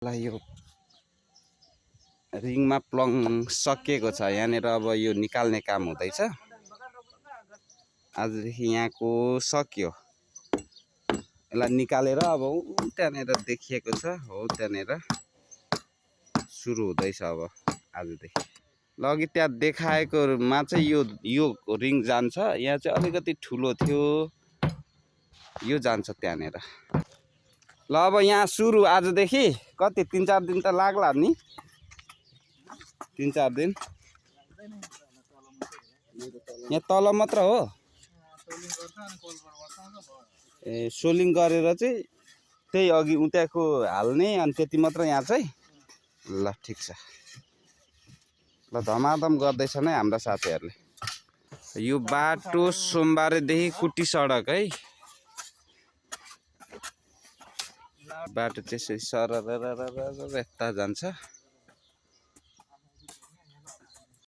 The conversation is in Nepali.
ल यो रिङमा प्लङ सकिएको छ। यहाँनिर अब यो निकाल्ने काम हुँदैछ। आजदेखि यहाँको सक्यो। यसलाई निकालेर अब त्यहाँनिर देखिएको छ, हो त्यहाँनिर सुरु हुँदैछ अब आजदेखि। ल अघि त्यहाँ देखाएकोमा चाहिँ यो रिङ जान्छ। यहाँ चाहिँ अलिकति ठुलो थियो, यो जान्छ त्यहाँनिर। ल अब यहाँ सुरु आजदेखि कति 3-4 दिन त लाग्ला नि, 3-4 दिन। यहाँ तल मात्र हो ए, सोलिङ गरेर चाहिँ त्यही अघि उताको हाल्ने, अनि त्यति मात्र यहाँ चाहिँ। ल ठिक छ। ल धमाधम गर्दैछ नै हाम्रा साथीहरूले। यो बाटो सोमबारेदेखि कुटी सडक है। बाटो त्यसै सरर यता जान्छ।